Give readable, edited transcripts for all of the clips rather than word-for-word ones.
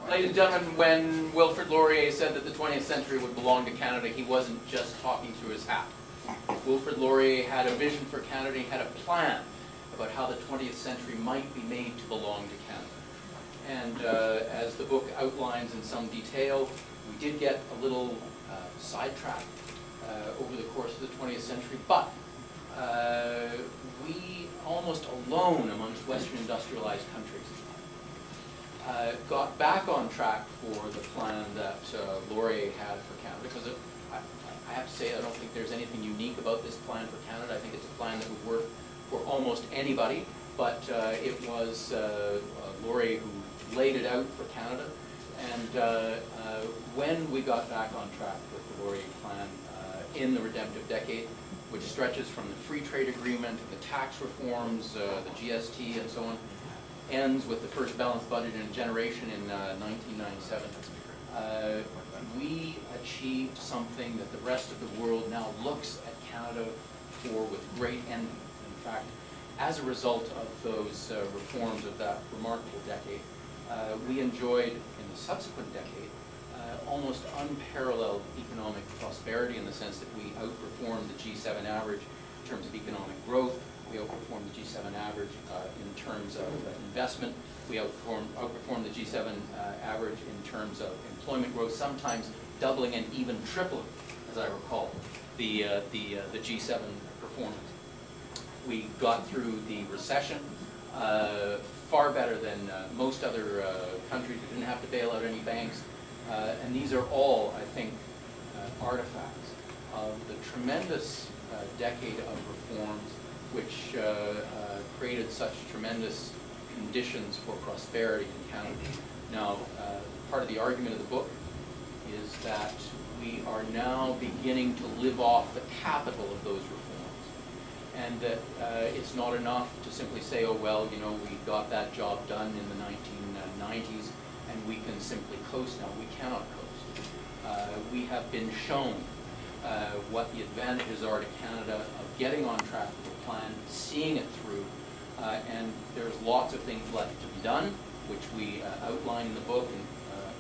Ladies and gentlemen, when Wilfrid Laurier said that the 20th century would belong to Canada, he wasn't just talking through his hat. Wilfrid Laurier had a vision for Canada. He had a plan about how the 20th century might be made to belong to Canada. And as the book outlines in some detail, we did get a little sidetracked over the course of the 20th century, but we, almost alone amongst Western industrialized countries, got back on track for the plan that Laurier had for Canada, because I have to say I don't think there's anything unique about this plan for Canada. I think it's a plan that would work for almost anybody, but it was Laurier who laid it out for Canada. And when we got back on track with the Laurier plan in the redemptive decade, which stretches from the free trade agreement, the tax reforms, the GST and so on, ends with the first balanced budget in a generation in 1997, we achieved something that the rest of the world now looks at Canada for with great envy. In fact, as a result of those reforms of that remarkable decade, we enjoyed in the subsequent decade almost unparalleled economic prosperity, in the sense that we outperformed the G7 average in terms of economic growth. We outperformed the G7 average in terms of investment. We outperformed the G7 average in terms of employment growth, sometimes doubling and even tripling, as I recall, the G7 performance. We got through the recession far better than most other countries. We didn't have to bail out any banks. And these are all, I think, artifacts of the tremendous decade of reforms which created such tremendous conditions for prosperity in Canada. Now, part of the argument of the book is that we are now beginning to live off the capital of those reforms, and that it's not enough to simply say, oh, well, you know, we got that job done in the 1990s, and we can simply coast now. We cannot coast. We have been shown what the advantages are to Canada of getting on track with the plan, seeing it through, and there's lots of things left to be done, which we outline in the book,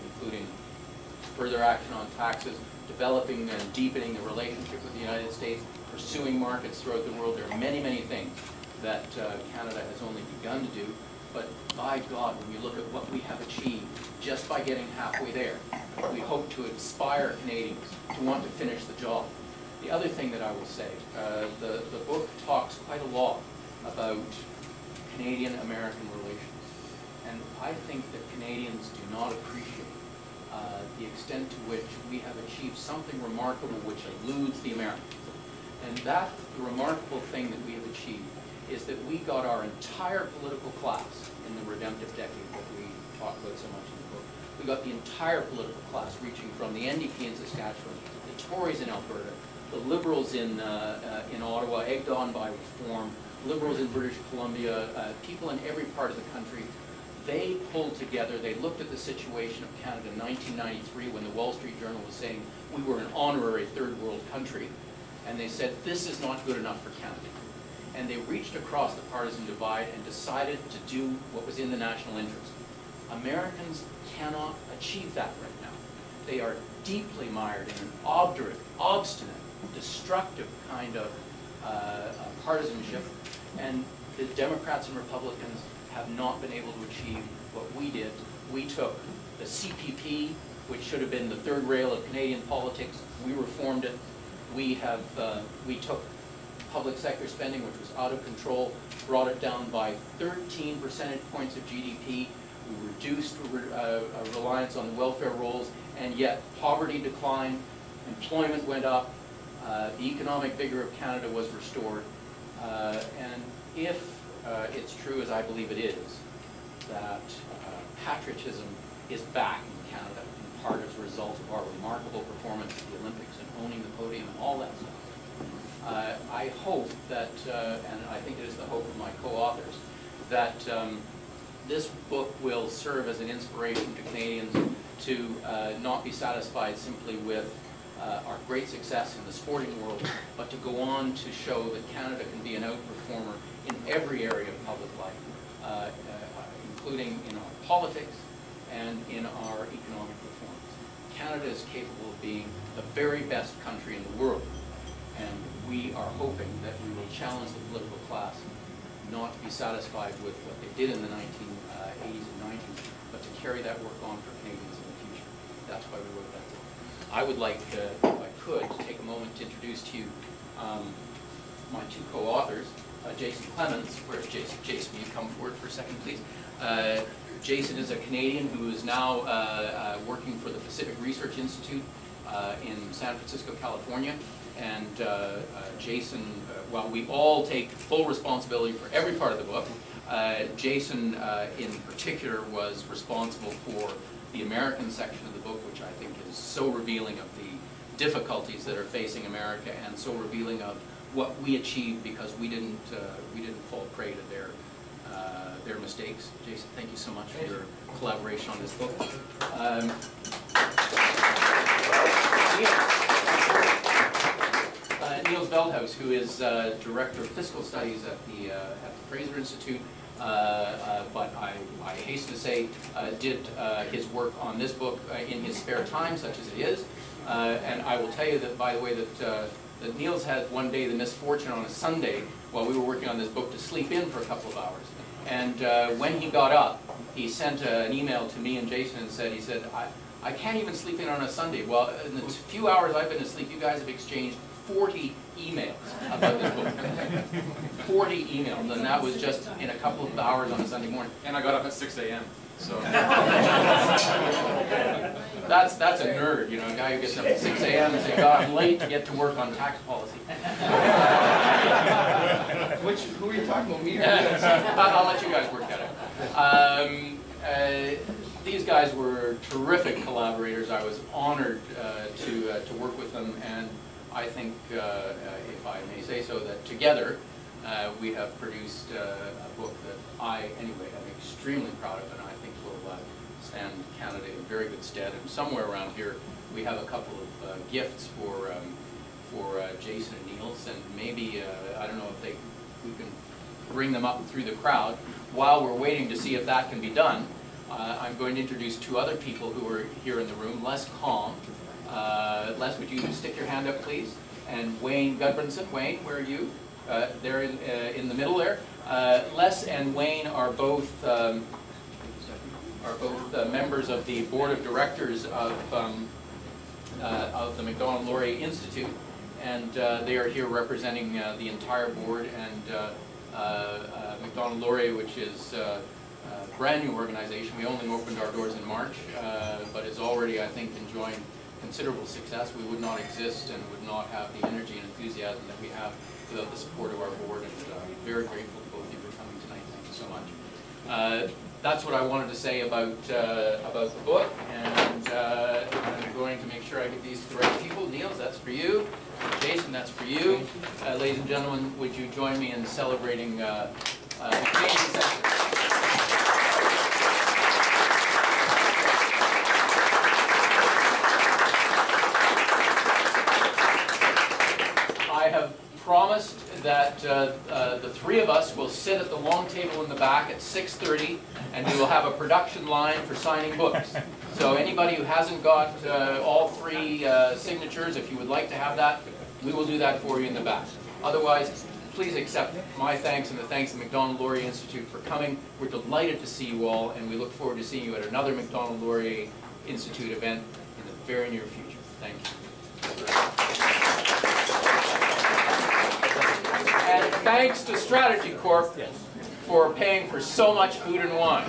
including further action on taxes, developing and deepening the relationship with the United States, pursuing markets throughout the world. There are many, many things that Canada has only begun to do, but by God, when you look at what we have achieved just by getting halfway there, we hope to inspire Canadians to want to finish the job. The other thing that I will say, the book talks quite a lot about Canadian-American relations, and I think that Canadians do not appreciate the extent to which we have achieved something remarkable which eludes the Americans. And that, the remarkable thing that we have achieved, is that we got our entire political class in the redemptive decade that we talk about so much in the book. We got the entire political class, reaching from the NDP in Saskatchewan, the Tories in Alberta, the Liberals in Ottawa, egged on by reform, Liberals in British Columbia, people in every part of the country. They pulled together, they looked at the situation of Canada in 1993 when the Wall Street Journal was saying we were an honorary third world country, and they said this is not good enough for Canada. And they reached across the partisan divide and decided to do what was in the national interest. Americans cannot achieve that right now. They are deeply mired in an obstinate, destructive kind of partisanship, and the Democrats and Republicans have not been able to achieve what we did. We took the CPP, which should have been the third rail of Canadian politics. We reformed it. We took public sector spending, which was out of control, brought it down by 13 percentage points of GDP. We reduced reliance on the welfare rolls, and yet poverty declined, employment went up, the economic vigor of Canada was restored. And if it's true, as I believe it is, that patriotism is back in Canada, in part as a result of our remarkable performance at the Olympics and owning the podium and all that stuff, I hope that, and I think it is the hope of my co-authors, that this book will serve as an inspiration to Canadians to not be satisfied simply with our great success in the sporting world, but to go on to show that Canada can be an outperformer in every area of public life, including in our politics, and in our economic reforms. Canada is capable of being the very best country in the world, and we are hoping that we will challenge the political class not to be satisfied with what they did in the 1980s and 90s, but to carry that work on for Canadians in the future. That's why we wrote that book. I would like, if I could, to take a moment to introduce to you my two co-authors, Jason Clemens. Where's Jason? Jason, will you come forward for a second, please? Jason is a Canadian who is now working for the Pacific Research Institute in San Francisco, California. And Jason, while we all take full responsibility for every part of the book, Jason in particular was responsible for the American section of the book, which I think is so revealing of the difficulties that are facing America and so revealing of what we achieved because we didn't fall prey to their mistakes. Jason, thank you so much for your collaboration on this book. Niels Veldhuis, who is Director of Fiscal Studies at the Fraser Institute, but I hasten to say did his work on this book in his spare time, such as it is. And I will tell you that, by the way, that Niels had one day the misfortune on a Sunday while we were working on this book to sleep in for a couple of hours. And when he got up, he sent an email to me and Jason and said, I can't even sleep in on a Sunday. Well, in the few hours I've been asleep, you guys have exchanged 40 emails about this book. 40 emails, and that was just in a couple of hours on a Sunday morning. And I got up at 6 a.m. So that's a nerd, you know, a guy who gets up at 6 a.m. and says, God, I'm late to get to work on tax policy. Who are you talking about, me or I'll let you guys work that out. These guys were terrific collaborators. I was honored to work with them, and I think, if I may say so, that together we have produced a book that I, anyway, am extremely proud of, and I think will stand Canada in very good stead. And somewhere around here, we have a couple of gifts for Jason and Niels, and maybe I don't know if we can bring them up through the crowd. While we're waiting to see if that can be done, I'm going to introduce two other people who are here in the room. Les Calm. Les, would you stick your hand up, please? And Wayne Gudbranson. Wayne, where are you? They're in the middle there. Les and Wayne are both members of the board of directors of the Macdonald-Laurier Institute, and they are here representing the entire board. And Macdonald-Laurier, which is a brand new organization, we only opened our doors in March, but is already, I think, enjoying considerable success. We would not exist and would not have the energy and enthusiasm that we have without the support of our board, and I'm very grateful to both of you for coming tonight. Thank you so much. That's what I wanted to say about the book, and I'm going to make sure I get these to the right people. Niels, that's for you. Jason, that's for you. Ladies and gentlemen, would you join me in celebrating the Canadian section? I have promised that the three of us will sit at the long table in the back at 6:30, and we will have a production line for signing books. So anybody who hasn't got all three signatures, if you would like to have that, we will do that for you in the back. Otherwise, please accept my thanks and the thanks of the Macdonald-Laurier Institute for coming. We're delighted to see you all, and we look forward to seeing you at another Macdonald-Laurier Institute event in the very near future. Thank you. And thanks to Strategy Corp for paying for so much food and wine.